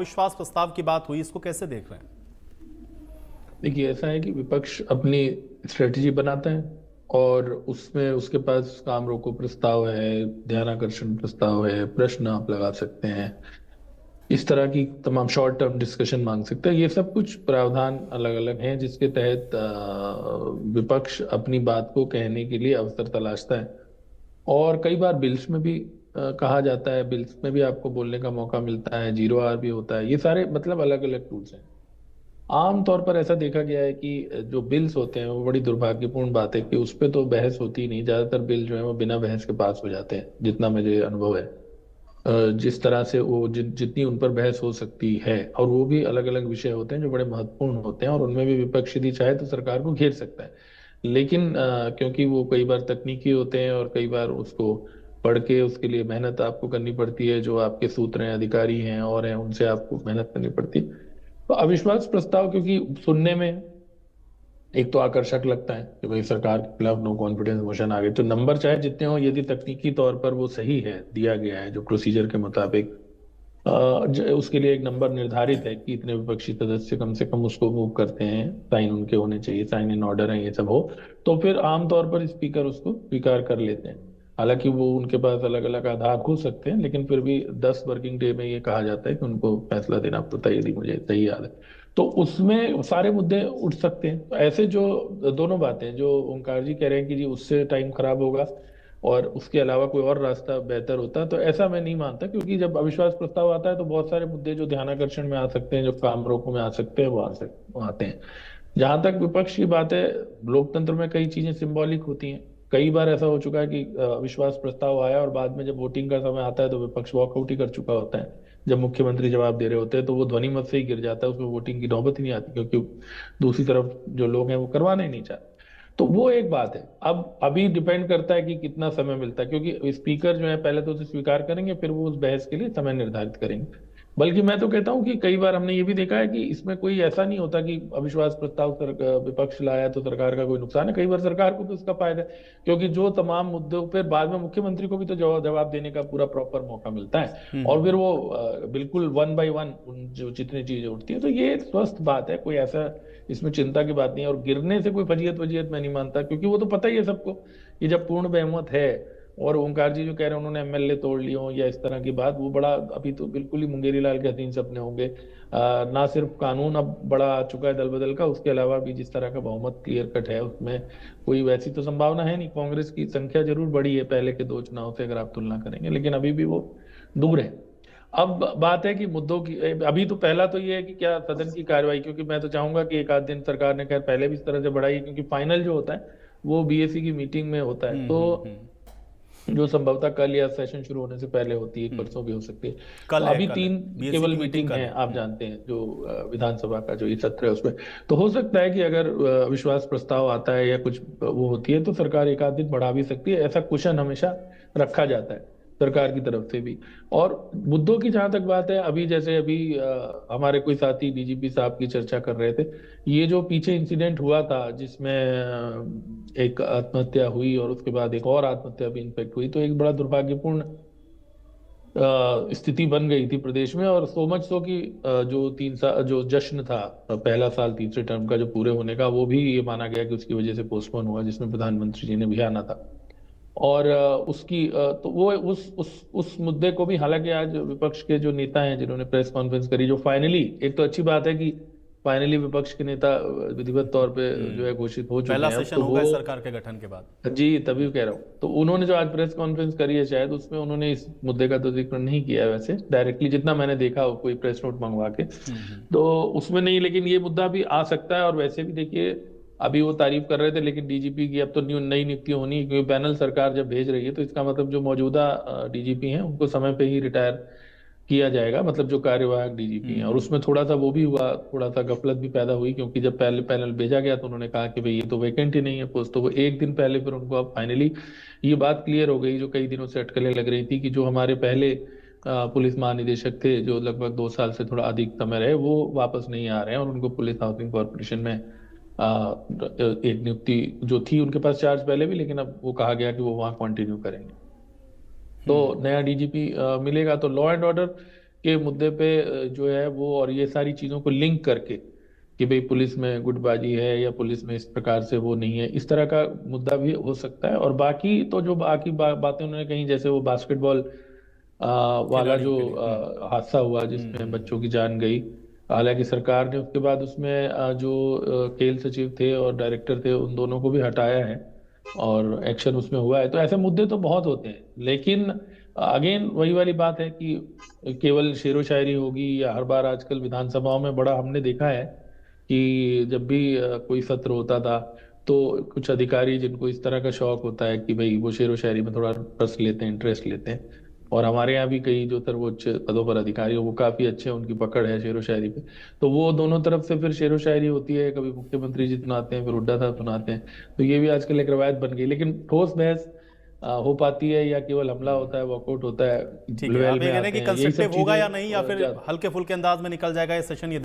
अविश्वास प्रस्ताव की बात हुई, इसको कैसे देख रहे हैं? देखिए, ऐसा है कि विपक्ष अपनी स्ट्रेटजी बनाता है और उसमें उसके पास काम रोको प्रस्ताव है, ध्यानाकर्षण प्रस्ताव है, प्रश्न आप लगा सकते हैं, इस तरह की तमाम शॉर्ट टर्म डिस्कशन मांग सकते हैं। ये सब कुछ प्रावधान अलग अलग हैं जिसके तहत विपक्ष अपनी बात को कहने के लिए अवसर तलाशता है। और कई बार बिल्स में भी कहा जाता है, बिल्स में भी आपको बोलने का मौका मिलता है, जीरो आर भी होता है। ये सारे मतलब अलग अलग टूल्स हैं। आम तौर पर ऐसा देखा गया है कि जो बिल्स होते हैं वो बड़ी दुर्भाग्यपूर्ण बात है कि उस पे तो बहस होती ही नहीं। ज्यादातर बिल जो है वो बिना बहस के पास हो जाते हैं, जितना मुझे अनुभव है। जिस तरह से वो जितनी उन पर बहस हो सकती है, और वो भी अलग अलग विषय होते हैं जो बड़े महत्वपूर्ण होते हैं, और उनमें भी विपक्ष यदि चाहे तो सरकार को घेर सकता है। लेकिन क्योंकि वो कई बार तकनीकी होते हैं और कई बार उसको पढ़ के उसके लिए मेहनत आपको करनी पड़ती है, जो आपके सूत्र हैं, अधिकारी हैं और हैं, उनसे आपको मेहनत करनी पड़ती है। तो अविश्वास प्रस्ताव क्योंकि सुनने में एक तो आकर्षक लगता है कि भाई सरकार के खिलाफ नो कॉन्फिडेंस मोशन आ गई, तो नंबर चाहे जितने हो, यदि तकनीकी तौर पर वो सही है, दिया गया है जो प्रोसीजर के मुताबिक, उसके लिए एक नंबर निर्धारित है कि इतने विपक्षी सदस्य कम से कम उसको मूव करते हैं, साइन उनके होने चाहिए, साइन इन ऑर्डर है, ये सब हो, तो फिर आमतौर पर स्पीकर उसको स्वीकार कर लेते हैं। हालांकि वो उनके पास अलग अलग आधार हो सकते हैं, लेकिन फिर भी 10 वर्किंग डे में ये कहा जाता है कि उनको फैसला देना पड़ता है, यदि मुझे सही याद है। तो उसमें सारे मुद्दे उठ सकते हैं। तो ऐसे जो दोनों बातें जो ओंकार जी कह रहे हैं कि जी उससे टाइम खराब होगा और उसके अलावा कोई और रास्ता बेहतर होता, तो ऐसा मैं नहीं मानता। क्योंकि जब अविश्वास प्रस्ताव आता है तो बहुत सारे मुद्दे जो ध्यानाकर्षण में आ सकते हैं, जो काम रोको में आ सकते हैं, वो आते हैं। जहां तक विपक्ष की बात है, लोकतंत्र में कई चीजें सिंबॉलिक होती हैं। कई बार ऐसा हो चुका है कि अविश्वास प्रस्ताव आया और बाद में जब वोटिंग का समय आता है तो विपक्ष वॉकआउट ही कर चुका होता है। जब मुख्यमंत्री जवाब दे रहे होते हैं तो वो ध्वनि मत से ही गिर जाता है, उसमें वोटिंग की नौबत ही नहीं आती, क्योंकि दूसरी तरफ जो लोग हैं वो करवाना ही नहीं चाहते। तो वो एक बात है। अब अभी डिपेंड करता है कि कितना समय मिलता है, क्योंकि स्पीकर जो है पहले तो उसे स्वीकार करेंगे, फिर वो उस बहस के लिए समय निर्धारित करेंगे। बल्कि मैं तो कहता हूं कि कई बार हमने ये भी देखा है कि इसमें कोई ऐसा नहीं होता कि अविश्वास प्रस्ताव विपक्ष लाया तो सरकार का कोई नुकसान है। कई बार सरकार को भी उसका फायदा है, क्योंकि जो तमाम मुद्दों पर बाद में मुख्यमंत्री को भी तो जवाब देने का पूरा प्रॉपर मौका मिलता है, और फिर वो बिल्कुल वन बाय वन जो जितनी चीजें उठती है, तो ये स्वस्थ बात है। कोई ऐसा इसमें चिंता की बात नहीं है। और गिरने से कोई फजीयत वजीयत मैं नहीं मानता, क्योंकि वो तो पता ही है सबको कि जब पूर्ण बहुमत है, और ओंकार जी जो कह रहे हैं उन्होंने एमएलए तोड़ लिए हों या इस तरह की बात, वो बड़ा अभी तो बिल्कुल ही मुंगेरी लाल के हसीन सपने होंगे। ना सिर्फ कानून अब बड़ा आ चुका है दल बदल का, उसके अलावा भी जिस तरह का बहुमत क्लियर कट है उसमें कोई वैसी तो संभावना है नहीं। कांग्रेस की संख्या जरूर बढ़ी है पहले के दो चुनाव से अगर आप तुलना करेंगे, लेकिन अभी भी वो दूर है। अब बात है कि मुद्दों की, अभी तो पहला तो ये है कि क्या सदन की कार्रवाई, क्योंकि मैं तो चाहूंगा कि एक आध दिन, सरकार ने खैर पहले भी इस तरह से बढ़ाई है, क्योंकि फाइनल जो होता है वो बीएससी की मीटिंग में होता है, तो हम्म। जो संभवतः कल या सेशन शुरू होने से पहले होती है, परसों भी हो सकती है। तो अभी कल है, 3 बीएससी केवल की मीटिंग मीटिंग कल है, है। आप जानते हैं, जो विधानसभा का जो ये सत्र है उसमें। तो हो सकता है कि अगर विश्वास प्रस्ताव आता है या कुछ वो होती है तो सरकार एक आध दिन बढ़ा भी सकती है। ऐसा कुशन हमेशा रखा जाता है सरकार की तरफ से भी। और मुद्दों की जहां तक बात है, अभी जैसे अभी हमारे कोई साथी डीजीपी साहब की चर्चा कर रहे थे, ये जो पीछे इंसिडेंट हुआ था जिसमें एक आत्महत्या हुई और उसके बाद एक और आत्महत्या भी इन्फेक्ट हुई, तो एक बड़ा दुर्भाग्यपूर्ण स्थिति बन गई थी प्रदेश में। और सो मच सो कि जो 3 साल जो जश्न था, पहला साल तीसरे टर्म का जो पूरे होने का, वो भी ये माना गया कि उसकी वजह से पोस्टपोन हुआ, जिसमें प्रधानमंत्री जी ने भी आना था। और तो वो उस मुद्दे को भी, हालांकि आज विपक्ष के जो नेता हैं जिन्होंने प्रेस कॉन्फ्रेंस करी, जो फाइनली, एक तो अच्छी बात है कि फाइनली विपक्ष के नेता विधिवत तौर पे जो है घोषित हो चुके पहला हैं अब, सेशन तो होगा वो, इस सरकार के गठन के बाद। जी तभी कह रहा हूँ। तो उन्होंने जो आज प्रेस कॉन्फ्रेंस करी है, शायद उसमें उन्होंने इस मुद्दे का तो जिक्र नहीं किया है वैसे डायरेक्टली, जितना मैंने देखा हो कोई प्रेस नोट मंगवा के, तो उसमें नहीं। लेकिन ये मुद्दा भी आ सकता है। और वैसे भी देखिए, अभी वो तारीफ कर रहे थे, लेकिन डीजीपी की अब तो नई नियुक्ति होनी है, क्योंकि पैनल सरकार जब भेज रही है तो इसका मतलब जो मौजूदा डीजीपी हैं उनको समय पे ही रिटायर किया जाएगा, मतलब जो कार्यवाहक डीजीपी हैं। और उसमें थोड़ा सा वो भी हुआ, थोड़ा सा गफलत भी पैदा हुई, क्योंकि जब पहले पैनल भेजा गया तो उन्होंने कहा कि भाई ये तो वैकेंट ही नहीं है पोस्ट, तो वो एक दिन पहले फिर उनको अब फाइनली ये बात क्लियर हो गई, जो कई दिनों से अटकलें लग रही थी, कि जो हमारे पहले पुलिस महानिदेशक थे, जो लगभग 2 साल से थोड़ा अधिक समय रहे, वो वापस नहीं आ रहे हैं, और उनको पुलिस हाउसिंग कॉर्पोरेशन में एक नियुक्ति जो थी उनके पास चार्ज पहले भी, लेकिन अब वो कहा गया कि वो वहाँ कंटिन्यू करेंगे। तो नया डीजीपी मिलेगा तो लॉ एंड ऑर्डर के मुद्दे पे जो है वो, और ये सारी चीजों को लिंक करके कि भाई पुलिस में गुटबाजी है या पुलिस में इस प्रकार से वो नहीं है, इस तरह का मुद्दा भी हो सकता है। और बाकी तो जो बाकी बातें उन्होंने कही, जैसे वो बास्केटबॉल वाला खिलाड़ियों जो के लिए। हादसा हुआ हम्म, जिसमें बच्चों की जान गई, हालांकि सरकार ने उसके बाद उसमें जो खेल सचिव थे और डायरेक्टर थे उन दोनों को भी हटाया है और एक्शन उसमें हुआ है। तो ऐसे मुद्दे तो बहुत होते हैं, लेकिन अगेन वही वाली बात है कि केवल शेरो शायरी होगी, या हर बार आजकल विधानसभाओं में बड़ा हमने देखा है कि जब भी कोई सत्र होता था तो कुछ अधिकारी जिनको इस तरह का शौक होता है कि भाई वो शेरो शायरी में थोड़ा रस लेते हैं, इंटरेस्ट लेते हैं। और हमारे यहाँ भी कई जो सर्वोच्च पदों पर अधिकारी हो वो काफी अच्छे हैं, उनकी पकड़ है शेरो शायरी पे। तो वो दोनों तरफ से फिर शेरो शायरी होती है, कभी मुख्यमंत्री जी सुनाते हैं, फिर हुड्डा साहब सुनाते हैं। तो ये भी आजकल एक रवायत बन गई। लेकिन ठोस बहस हो पाती है या केवल हमला होता है, वॉकआउट होता है, ठीक है, बुलवेल आप ये में कह रहे आते हैं कि हैं, यही सब कंस्ट्रक्टिव होगा चीजें या नहीं, या फिर ज्यादा। हल्के फुल्के अंदाज में निकल जाएगा ये सेशन, ये